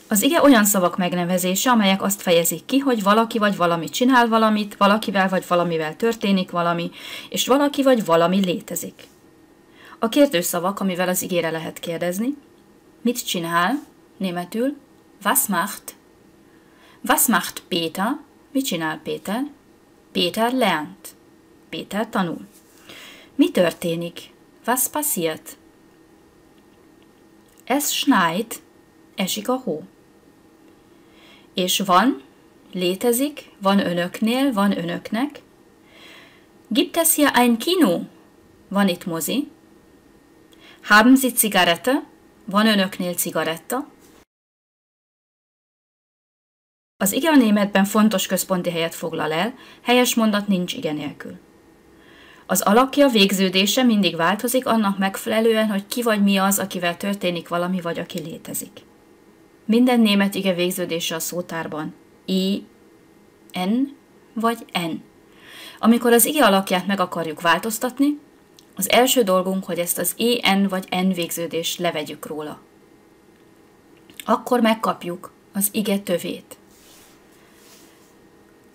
Az ige olyan szavak megnevezése, amelyek azt fejezik ki, hogy valaki vagy valami csinál valamit, valakivel vagy valamivel történik valami, és valaki vagy valami létezik. A kérdőszavak, amivel az igére lehet kérdezni: mit csinál? Németül was macht? Was macht Péter? Mit csinál Péter? Péter lernt. Péter tanul. Mi történik? Was passiert? Es schneit. Esik a hó. És van, létezik, van önöknél, van önöknek. Gibt es hier ein Kino? Van itt mozi. Haben Sie Zigarette? Van önöknél cigaretta. Az ige a németben fontos központi helyet foglal el, helyes mondat nincs ige nélkül. Az alakja, végződése mindig változik annak megfelelően, hogy ki vagy mi az, akivel történik valami, vagy aki létezik. Minden német ige végződése a szótárban i, n vagy n. Amikor az ige alakját meg akarjuk változtatni, az első dolgunk, hogy ezt az en vagy n végződést levegyük róla. Akkor megkapjuk az ige tövét.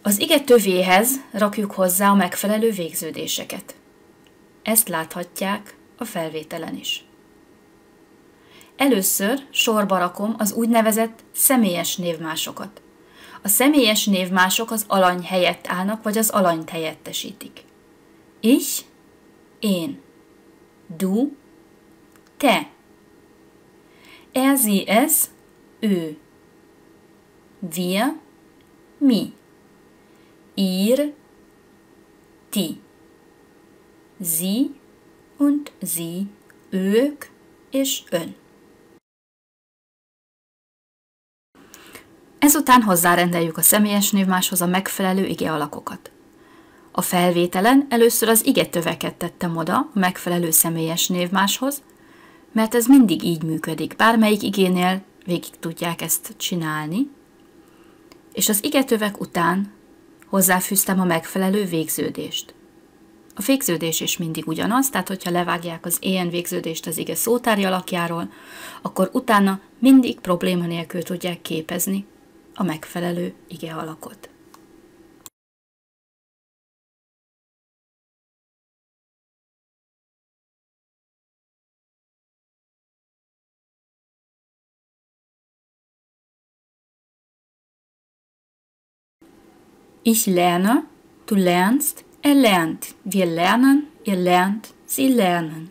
Az ige tövéhez rakjuk hozzá a megfelelő végződéseket. Ezt láthatják a felvételen is. Először sorba rakom az úgynevezett személyes névmásokat. A személyes névmások az alany helyett állnak, vagy az alanyt helyettesítik. Ich, én. Du, te. Er, sie, es, ő. Wir, mi. Ihr, ti. Sie und sie, ők és ön. Ezután hozzárendeljük a személyes névmáshoz a megfelelő ige alakokat. A felvételen először az ige töveket tettem oda a megfelelő személyes névmáshoz, mert ez mindig így működik, bármelyik igénél végig tudják ezt csinálni, és az ige tövek után hozzáfűztem a megfelelő végződést. A végződés is mindig ugyanaz, tehát hogyha levágják az en végződést az ige szótári alakjáról, akkor utána mindig probléma nélkül tudják képezni a megfelelő ige alakot. Ich lerne, du lernst, er lernt, wir lernen, ihr lernt, sie lernen.